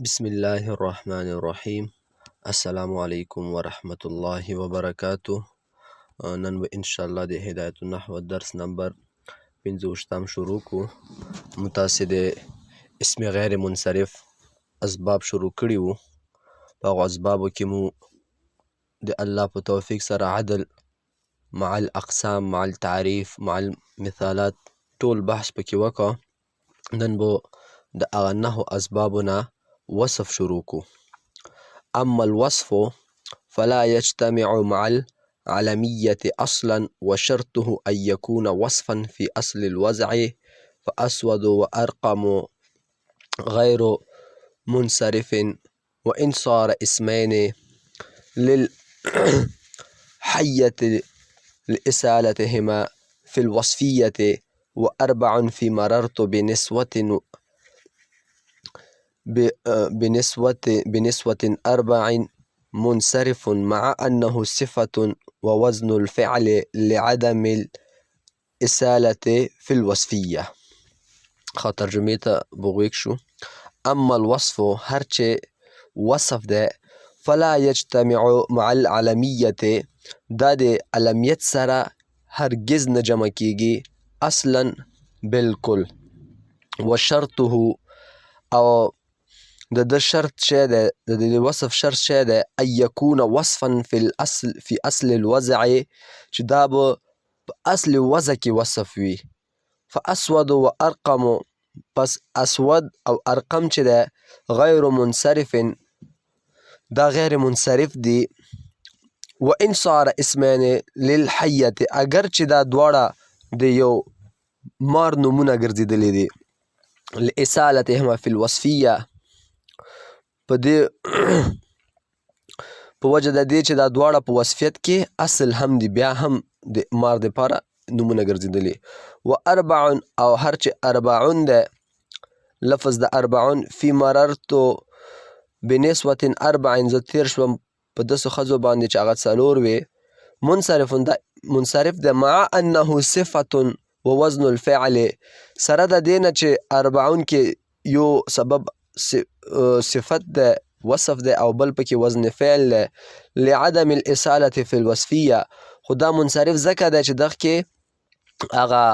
بسم الله الرحمن الرحیم. السلام علیکم ورحمت الله وبرکاته. نن به انشاءالله د هدایت النحو درس نمبر 55 شروع کو. متاسې د اسم غیر منصرف اسباب شروع کړي وو. په هغو اسبابو کې مو د الله په توفیق سره عدل مع الاقسام مع التعریف مع المثالات ټول بحث پکې وکړه. نن به د هغه نحو اسبابو نه وصف شروع کو. اما الوصف فلا يجتمع مع العلمية اصلا وشرطه ان يكون وصفا في اصل الوضع فاسود وارقم غير منصرف وان صار اسمين للحية لإسالتهما في الوصفية واربع في مررت بنسوة أربع منصرف مع أنه صفة ووزن الفعل لعدم الإسالة في الوصفية. ترجمه ته بغویک شو. اما الوصف هرچه وصف ده فلا يجتمع مع العلمية دا د علمیت سره هرگز نه جمع کیږي اصلا بالکل. وشرطه او د شرط شی ده د وصف شرط شی ده ان یکون وصفا فی اصل الوضع چې دا به په اصل وضع کې وصف وي. فاسود و ارقم پس اسود او ارقم چې ده غیر منصرف دا غیر منصرف دی. و ان صار اسمین للحیة اگر چې دا دواړه د یو مار نومونه ګرځېدلي دي لإسالتهما فی الوصفیه په وجه د دې چې دا دواړه په وصفیت کې اصل هم دي بیا هم د مار دپاره نومونه ګرځېدلي. و اربع او هر چې اربعون ده لفظ د اربعون فی مررتو بنسوة اربع زه تیر شوم په داسې ښځو باندې چې هغه څلور وې. منصرف ده مع انه صفة ووزن الفعل سره د دې نه چې اربعون کې یو سبب صفت ده وصف ده او بل پکې وزن فعل ده لعدم الإسالة في الوصفیه. خو دا منصرف ځکه ده چې دغه کې هغه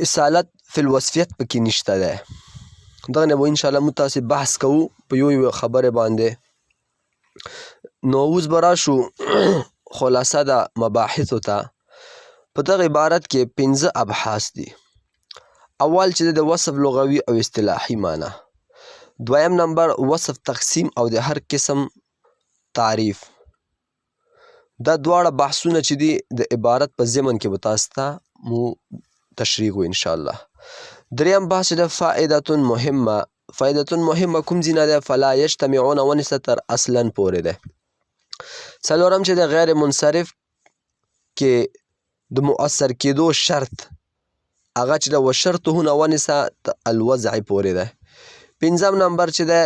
اصالت فی الوصفیت پکې نشته ده. دغه نه به انشاءالله موږ تاسې بحث کوو په یو خبرې باندې. نو اوس به راشو خلاصه د مباحثو ته. په دغه عبارت کې 15 ابحاث دي. اول چې د وصف لغوي او اصطلاحي معنی. دویم نمبر وصف تقسیم او د هر قسم تعریف. دا دواړه بحثونه چې دي د عبارت په ضمن کې به تاسو ته مو تشریح کوو انشاءالله. دریم بحث د فائدة مهمه. فائدة مهمه کوم ځای نه ده فلا یجتمعون ونیسه تر اصلا پورې ده. څلورم چې د غیر منصرف کې د مؤثر کېدو شرط هغه چې د وشرطه هنا ونیسه الوضع پورې ده. پنځم نمبر چې ده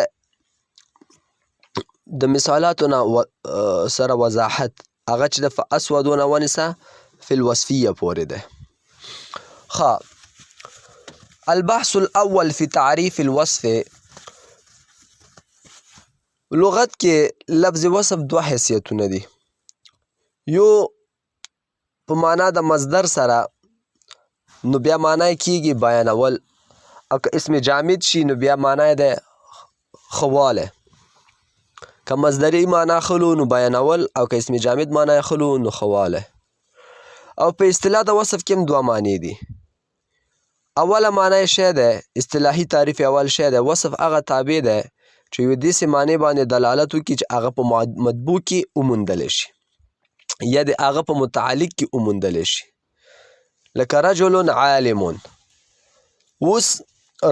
د مثالاتو نه سره وضاحت هغه چې د فاسودونه ونیسه فی الوصفیه پورې ده. البحث الاول فی تعریف الوصف. لغت کې لفظ وصف دوه حیثیتونه دي. یو په معنا د مصدر سره نو بیا معنا یې کیږي بیانول، او که اسم جامد شي نو بیا معنا یې ده ښه. که مصدري معنا خلو نو بیانول، او که اسم جامد معنا یې خلو نو ښه. او په اصطلاح د وصف کې هم دوه معنی دي. اوله معنا یې شی ده اصطلاحي تعریف اول شی ده وصف هغه تابع ده چې یوې داسې معنی باندې دلالت وکړي چې هغه په مطبوع کې وموندلی شي یا د هغه په متعلق کې وموندلی شي. لکه رجل عالم. اوس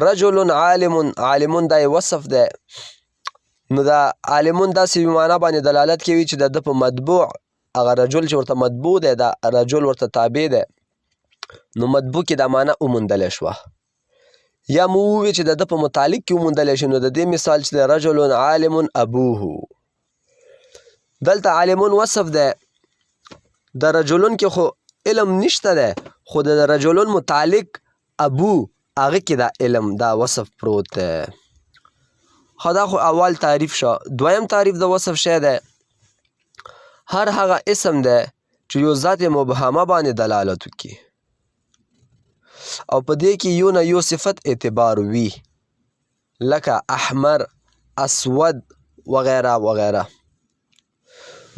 رجل عالم، عالمون دا وصف ده. نو دا عالمون داسې معنا باندې دلالت کوي چې د ده په مطبوع هغه رجل چې ورته مطبوع دی دا رجل ورته تابع دی نو مطبوع کې دا معنا وموندلی شوه. یا مو ووایو چې د ده په متعلق کې وموندلی شي نو د دې مثال چې دی رجل عالم ابوه. دلته عالمون وصف دی. د رجلون کې خو علم نشته ده، خو د رجلون متعلق ابو هغه کې دا علم دا وصف پروت دی. خو دا خو اول تعریف شو. دویم تعریف د وصف شی دی هر هغه اسم دی چې یو ذات مبهمه باندې دلالت وکړي او په دې کې یو نه یو صفت اعتبار وي لکه احمر، اسود وغیره وغیره.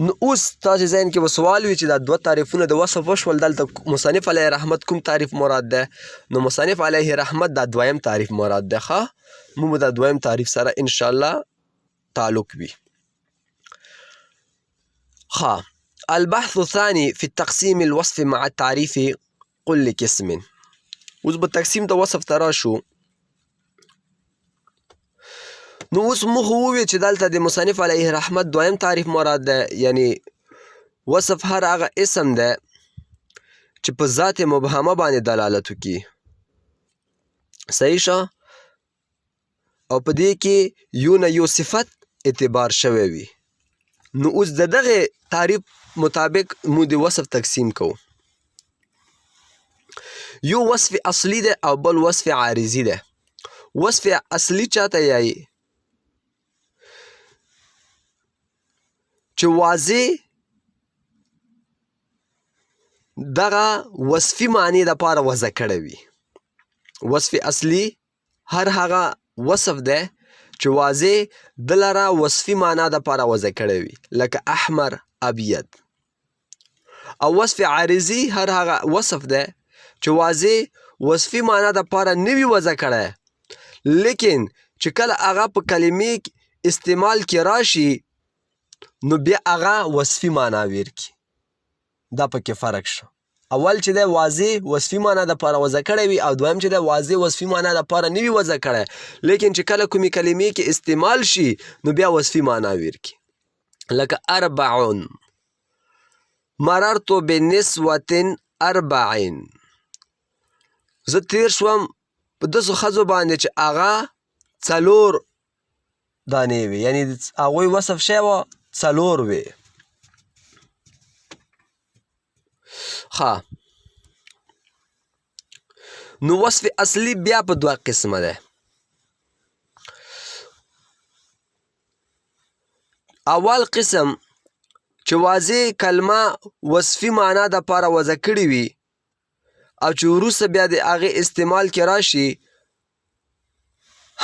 نو اوس تاسې ذهن کې به سوال وي چې دا دوه تعریفونه د وصف وشول، دلته مصنف علیه رحمت کوم تعریف مراد دی؟ نو مصنف علیه رحمت دا دویم تعریف مراد دی. ښه موږ به دا دویم تعریف سره انشاءالله تعلق وي. ښه البحث الثاني في التقسيم الوصف مع التعريف كل قسم. اوس به تقسیم د وصف ته راشو. نو اوس موږ وویل چې دلته د مصنف علیه رحمت دویم تعریف مراد ده، یعنی وصف هر هغه اسم ده چې په ذات مبهمه باندې دلالت وکړي. صحیح شه؟ او په دې کې یو نه یو صفت اعتبار شوی وي. نو اوس د دغه تعریف مطابق موږ د وصف تقسیم کوو. یو وصف اصلی ده او بل وصف عارضی ده. وصف اصلی چاته یایي؟ چې واضح دغه وصفي معنی دپاره وضع کړی وي. وصف اصلي هر هغه وصف دی چې واضح د لره وصفي معنا دپاره وضع کړی وي لکه احمر، ابید. او وصف عارضي هر هغه وصف دی چې واضح وصفي معنا دپاره نه وي وضع کړی، لیکن چې کله هغه په کلمې استعمال کې راشي نو بیا هغه وصفي معنا ورکړي. دا پکې فرق شو. اول چې دی واضح وصفي معنا دپاره وضع کړی وي او دویم چې دی واضح وصفي معنا دپاره نه وي وضع کړی، لیکن چې کله کومې کلمې کې استعمال شي نو بیا وصفي معنا ورکړي. لکه اربعون، مررت بنسوة اربعین. زه تیر شوم په داسې ښځو باندې چې هغه څلور دانې وي، یعنې هغوی وصف شوی وه څلور وي. ښه نو وصف اصلي بیا په دوه قسمه دی. اول قسم چې واضح کلمه وصفي معنا دپاره وضع کړې وي او چې وروسته بیا د هغې استعمال کې راشي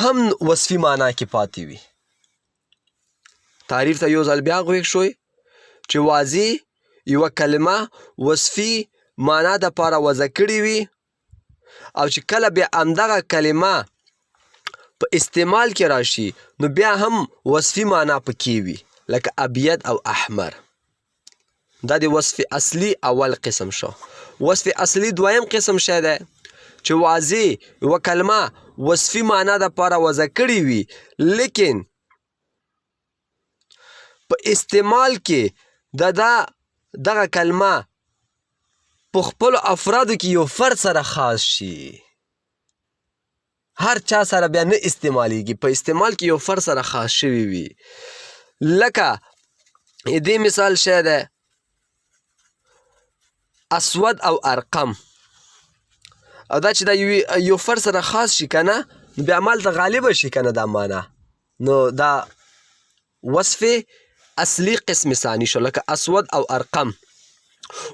هم وصفي معنا کې پاتې وي. تعریف ته یو ځل بیا غوږ شوئ چې واضح یوه کلمه وصفي معنا دپاره وضع کړې وي او چې کله بیا همدغه کلمه په استعمال کې راشي نو بیا هم وصفي معنا پکې وي لکه ابید او احمر. دا د وصف اصلي اول قسم شو. وصف اصلي دویم قسم شی دی چې واضح یوه کلمه وصفي معنا دپاره وضع کړې وي، لیکن په استعمال کې دغه کلمه په خپلو افرادو کې یو فرد سره خاص شي، هر چا سره بیا نه استعمالیږي، په استعمال کې یو فرد سره خاص شوي وي. لکه دې مثال شی دی اسود او ارقم. او دا چې دا یو فرد سره خاص شي که نه نو بیا همالته غالبه شي که نه دا معنا، نو دا وصف اصلي قسم ثاني شو لکه اسود او ارقم.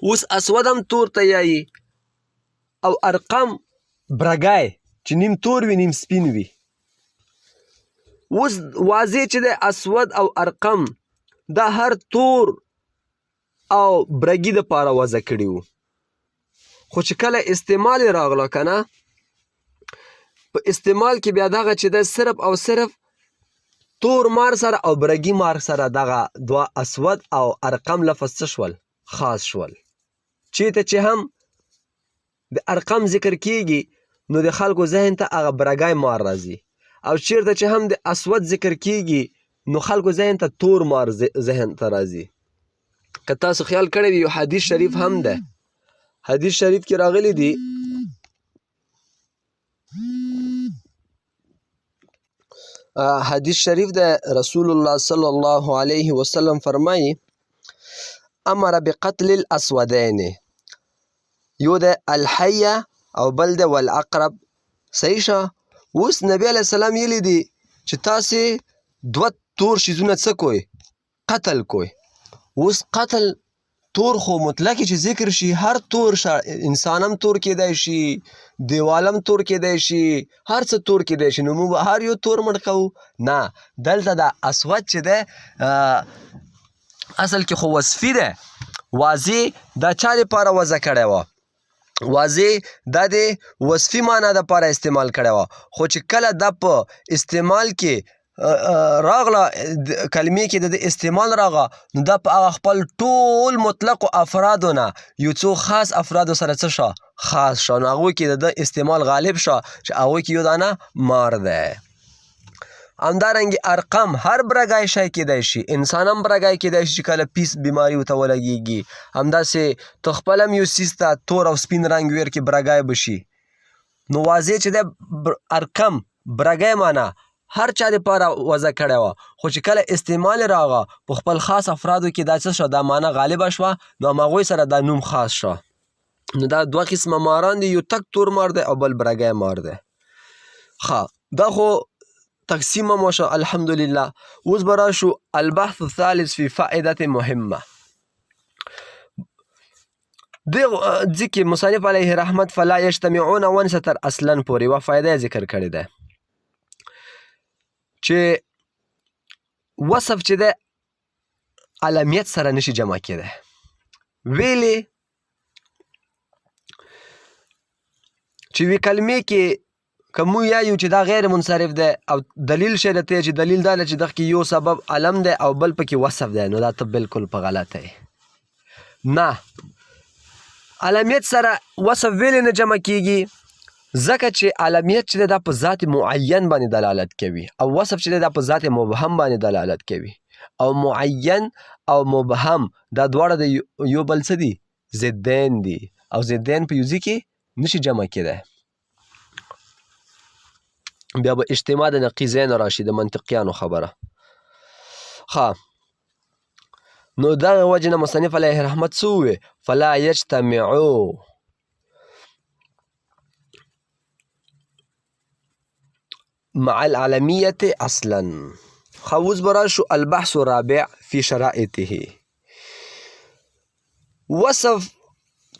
اوس اسود هم تور ته یایي او ارقم برګای چې نیم تور وي نیم سپین وي. اوس واضح چې دی اسود او ارقم دا هر تور او برګي دپاره وضع کړي وو، خو چې کله استعمال یې راغله که نه په استعمال کې بیا دغه چې دی صرف او صرف تور مار سره او برګي مار سره دغه دوه اسود او ارقم لفظ څه شول؟ خاص شول. چېرته چې هم د ارقم ذکر کیږي نو د خلکو ذهن ته هغه برګی مار راځي، او چېرته چې هم د اسود ذکر کیږي نو خلکو ذهن ته تور مار ذهن ته راځي. که تاسو خیال کړی وي یو حدیث شریف هم ده، حدیث شریف کې راغلی دي حدیث شریف ده رسول الله صلی الله علیه وسلم فرمایي امر بقتل الاسودین، یو ده الحیه او بل ده والعقرب صحیح شه. اوس نبي علیه السلام ویلي دي چې تاسې 2 تور شیزونه څه کوئ؟ قتل کوئ. اوس قتل تور خو مطلقې چې ذکر شي هر تور انسان هم تور کیدی شي، دیوال هم تور کیدی شي، هر څه تور کیدی شي. نو موږ به هر یو تور مړ کوو؟ نه، دلته دا اسود چې دی اصل کې خو وصفي دی. واضح دا چا دپاره وضع کړی وه؟ واضح دا د وصفي معنا دپاره استعمال کړی وه، خو چې کله دا په استعمال کې راغله کلمې کې د استعمال راغه، نو دا په هغه خپل ټول مطلقو افرادو نه یو څو خاص افرادو سره څه شه؟ خاص شه. نو هغوی کې د استعمال غالب شه چې هغوی کې یو دانه مار دی. همدارنګې ارقم هر برګی شی کیدی شي، انسان هم برګی کیدی شي چې کله پیس بیماري ورته ولګېږي. همداسې ته خپل هم یو څیز ته تور او سپین رنګ ویر کې برګی به شي. نو واضح چې دی ارقم برګی معنا هر چا دپاره وضع کړی وه، خو چې کله استعمال راغه په خپل خاص افرادو کې دا څه شوه؟ دا معنا غالبه شوه، نو همهغوی سره دا نوم خاص شوه. نو دا 2 قسمه ماران دي، یو تک تور مار دی او بل برګی مار دی. ښه، دا خو تقسیم هم وشو الحمدلله. اوس به راشو البحث الثالث فی فائدة مهمه. دې ځای کې مصنف علیه رحمت فلا یجتمعون ونسه تر اصلا پورې یوه فایده ذکر کړې ده چې وصف چې دی علمیت سره نشي جمع کېدی. ویلې چې وی کلمې کې که مو یایو چې دا غیر منصرف دی او دلیل شی درته چې دلیل دا دی چې دغه کې یو سبب علم دی او بل پکې وصف دی، نو دا ته بلکل په غلطه یې. نه، علمیت سره وصف ویلې نه جمع کېږي ځکه چې علمیت چې دی دا په ذات معین باندې دلالت کوي او وصف چې دی دا په ذات مبهم باندې دلالت کوي. او معین او مبهم دا دواړه د یو بل څه دي؟ ضدین دي، او ضدین په یو ځای کې نشي جمع کېدی. بیا به اجتماع د نقیضین راشي، د منطقیانو خبره. ښه، نو دغه وجې نه مصنف علیه رحمت څه ووی؟ فلا یجتمعو مع العلمیة اصلا. ښه، اوس به راشو البحث الرابع فی شرائطه. وصف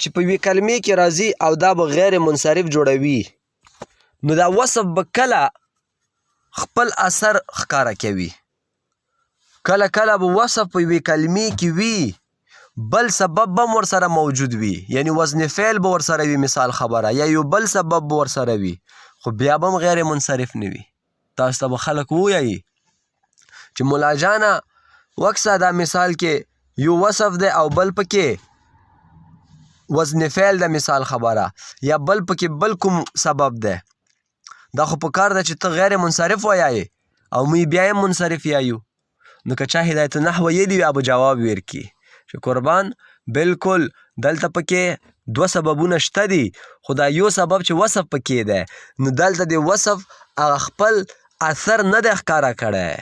چې په یوې کلمې کې راځي او دا به غیر منصرف جوړوي، نو دا وصف به کله خپل اثر ښکاره کوي. کله کله به وصف په یوې کلمې کې وي، بل سبب به هم ورسره موجود وي، یعنی وزن فعل به ورسره وي، مثال خبره، یا یو بل سبب به ورسره وي، خو بیا به هم غیر منصرف نه وي. تاسو ته به خلک ووایي چې ملا جانه وکسه دا مثال کې یو وصف دی او بل پکې وزن فعل ده، مثال خبره، یا بل پکې بل کوم سبب دی. دا خو په کار ده چې ته غیر منصرف وایې او موږ بیا هم منصرف یایو. نو که چا هدایت نحو ویلي وي به جواب ورکړي چې قربان بلکل دلته پکې 2 سببونه شته دي، خو دا یو سبب چې وصف پکې دی، نو دلته د وصف هغه خپل اثر نه دی ښکاره کړی.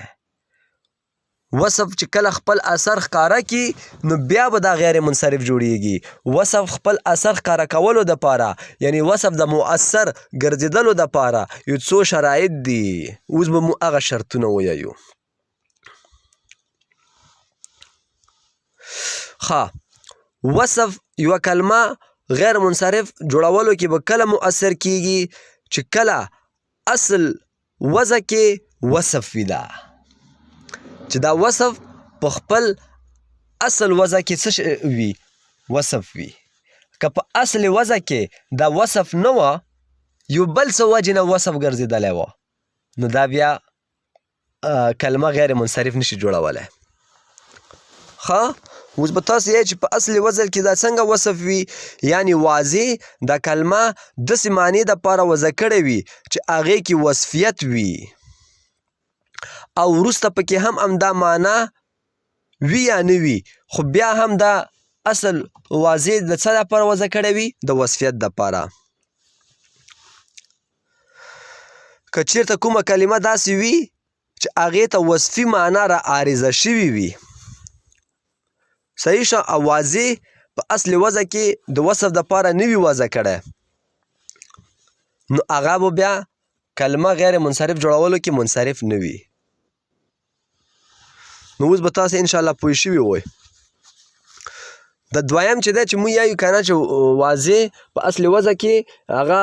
وصف چې کله خپل اثر ښکاره کړي نو بیا به دا غیر منصرف جوړیږي. وصف خپل اثر ښکاره کولو دپاره، یعنی وصف د مؤثر ګرځېدلو دپاره یو څو شرایط دي. اوس به مو هغه شرطونه ویایو. ښه، وصف یوه کلمه غیر منصرف جوړولو کې به کله مؤثر کیږي چې کله اصل وضع کې وصف وي، دا چې دا وصف په خپل اصل وضع کې څه وي؟ وصف وي. که په اصل وضع کې دا وصف نه وه، یو بل څه وجې نه وصف ګرځېدلی وه، نو دا بیا کلمه غیر منصرف نشي جوړولی. ښه، اوس به تاسو یې چې په اصل وضع کې دا څنګه وصف وي، یعنی واضح دا کلمه داسې معنی دپاره وضع کړې وي چې هغې کې وصفیت وي او وروسته پکې هم همدا معنا وي یا نه وي، خو بیا هم دا اصل واضح د څه دپاره وضع کړی وي؟ د وصفیت دپاره. که چېرته کومه کلمه داسې وي چې هغې ته وصفي معنا را عارضه شوي وي، صحیح شه، او واضح په اصل وضع کې د وصف دپاره نه وي وضع کړی، نو هغه به بیا کلمه غیر منصرف جوړولو کې منصرف نه وي. نو اوس به تاسې انشاءالله پوه شوي وئ. د دویم چې دی چې موږ یایو که نه چې واضح په اصل وضع کې هغه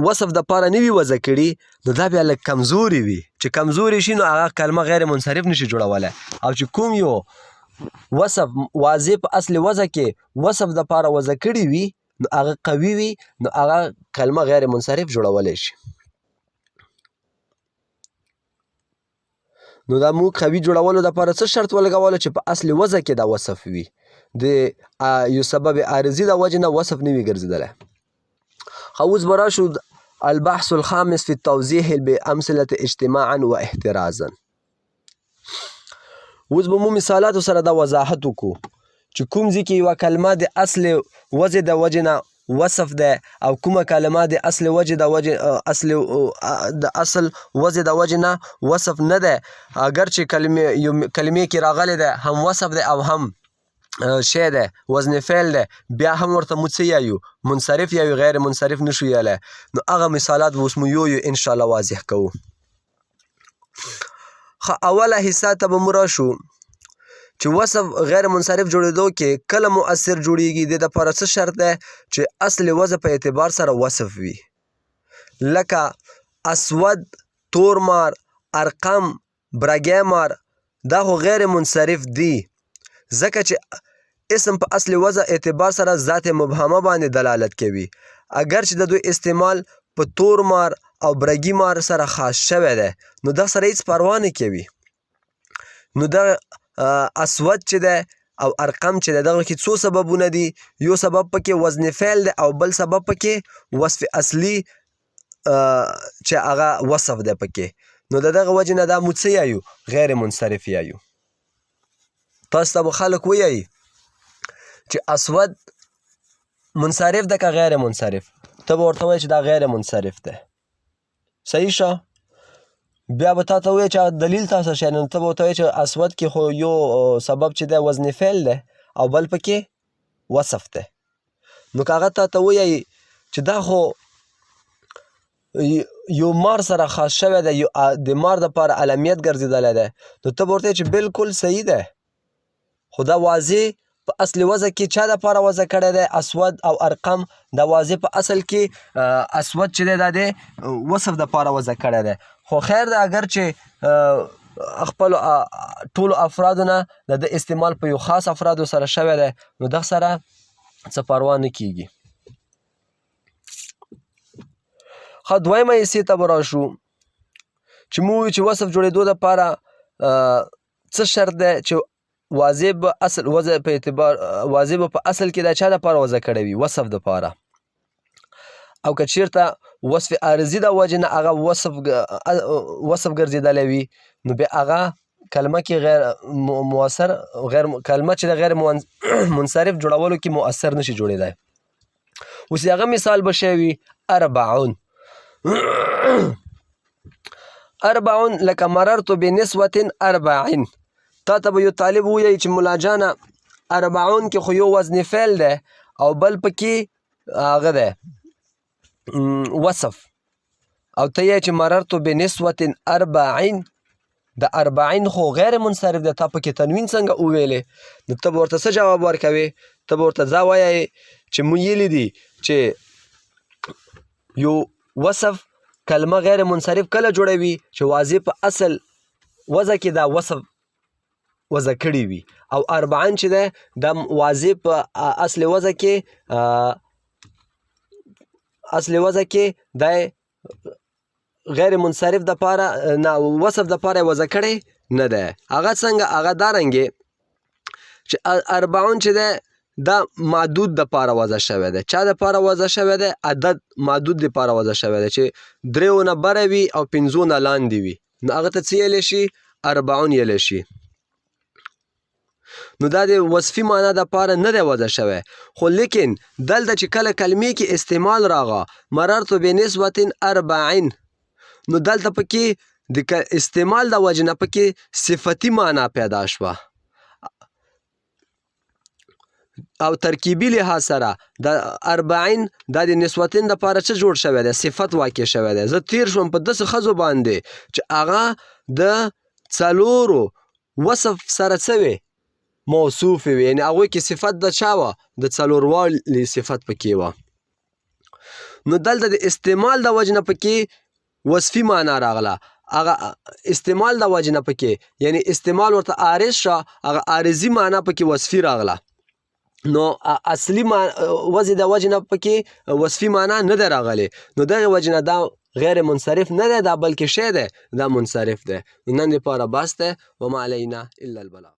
وصف دپاره نه وي وضع کړي، نو دا بیا لږ کمزوري وي. چې کمزوري شي نو هغه کلمه غیر منصرف نشي جوړولی. او چې کوم یو وصف واضح په اصل وضع کې وصف دپاره وضع کړي وي نو هغه قوي وي، نو هغه کلمه غیر منصرف جوړولی شي. نو دا موږ قوي جوړولو دپاره څه شرط ولګولو چې په اصل وضع کې دا وصف وي، د یو سبب عارضي د وجې نه وصف نه وي ګرځېدلی. اوس به راشو البحث الخامس في التوضیح بامثلة اجتماعا و احترازا. اوس به مو مثالاتو سره دا وضاحت وکړو چې کوم ځای کې یوه کلمه د اصل وضع د وجې نه وصف دی او کومه کلمه د اصل وجې د وجې اصل وضع د وجې نه وصف نه دی، اگر چې کلمې کې راغلی دی هم وصف دی او هم شی دی وزن فعل دی، بیا هم ورته موږ څه یایو منصرف یایو، غیر منصرف نشو یالی. نو هغه مثالات به اوس مو یو انشاءالله واضح کوو. اوله حصه ته به مو راشو چې وصف غیر منصرف جوړېدو کې کله مؤثر جوړیږي. د دپاره څه شرط دی چې اصل وضع په اعتبار سره وصف وي، لکه اسود، تور مار، ارقم، برګی مار، دا خو غیر منصرف دي ځکه چې اسم په اصل وضع اعتبار سره ذات مبهمه باندې دلالت کوي، اگر چې د دوی استعمال په تور مار او برګي مار سره خاص شوی دی نو دا سره هیڅ پروا نه کوي. نو دا اسود چې دی او ارقم چې دی دغه کې څو سببونه دي، یو سبب پکې وزن فعل دی او بل سبب پکې وصف اصلي چې هغه وصف دی پکې. نو د دغه وجې نه دا موږ څه یایو غیر منصرف یایو. تاسو ته به خلک ویایي چې اسود منصرف ده که غیر منصرف، ته به ورته وایې چې دا غیر منصرف ده. صحیح شه؟ بیا به تا ته وایي چې دلیل تاسو شی، نو ته به ورته وایې چې اسود کې خو یو سبب چې دی وزن فعل دی او بل پکې وصف دی. نو که هغه تا ته وایي چې دا خو یو مار سره خاص شوی دی، یو د مار دپاره علمیت ګرځېدلی دی، نو ته به ورته وایې چې بلکل صحیح دی، خو دا واضح په اصل وضع کې چا دپاره وضع کړی دی؟ اسود او ارقم. دا واضح په اصل کې اسود چې دی دا د وصف دپاره وضع کړی دی، خو خیر ده اگر چې خپلو ټولو افرادو نه د استعمال په یو خاص افرادو سره شوی دی نو دغه سره څه پروا نه کیږي. ښه دویمه حصې ته به راشو چې موږ وایو چې وصف جوړېدو دپاره څه شرط دی چې واضح به اصل وضع په اعتبار واضح به په اصل کې دا چا دپاره وضع کړی وي؟ وصف دپاره. او که چېرته وصف عارضي د وجې نه هغه وصف ګرځېدلی وي نو بیا هغه کلمه کې غیر مؤثر کلمه چې د غیر منصرف جوړولو کې مؤثر نشي جوړېدی. اوس هغه مثال به شی وي اربعون. اربعون لکه مررت بنسوة اربعین. تا ته به یو طالب ووایي چې ملا جانه اربعون کې خو یو وزن فعل دی او بل پکې هغه دی وصف، او ته یې چې مررت بنسوة اربعین، د اربعین خو غیر منصرف دی، تا پکې تنوین څنګه وویلې؟ نو ته به ورته څه جواب ورکوې؟ ته به ورته دا وایې چې موږ ویلي دي چې یو وصف کلمه غیر منصرف کله جوړوي چې واضح په اصل وضع کې دا وصف وضع کړي وي، او اربعین چې دی دا واضح په اصل وضع کې دا غیر منصرف دپاره نه وصف دپاره یې وضع کړی نه دی. هغه څنګه؟ هغه دارنګې چې اربعون چې دی دا معدود دپاره وضع شوی دی. چا دپاره وضع شوی دی؟ عدد معدود دپاره وضع شوی دی چې دریو نه بره وي او پنځو نه لاندې وي، نو هغه ته څه یلی شي؟ اربعون یلی شي. نو دا د وصفي معنا دپاره نه دی وضع شوی، خو لیکن دلته چې کله کلمې کې استعمال راغه مررت بنسوة اربعین، نو دلته پکې د استعمال د وجې نه پکې صفتي معنا پیدا شوه. او ترکیبي لحاظ سره د 40 دا د نسوتین دپاره څه جوړ شوی دی؟ صفت واقع شوی دی. زه تیر شوم په داسې ښځو باندې چې هغه د 4 وصف سره څه وې؟ موصوفې وې. یعنې هغوی کې صفت د چا وه؟ د 4 والي صفت پکې وه. نو دلته د استعمال د وجې نه پکې وصفي معنا راغله. هغه استعمال د وجې نه پکې یعنې استعمال ورته عارض شه، هغه عارضي معنا پکې وصفي راغله. نو اصلي وضع د وجې نه پکې وصفي معنا نه ده راغلې. نو دغې وجې نه دا غیر منصرف نه دی، دا بلکې شی دی، دا منصرف دی. نن دپاره بس دی. وما علینا الا البلاغ.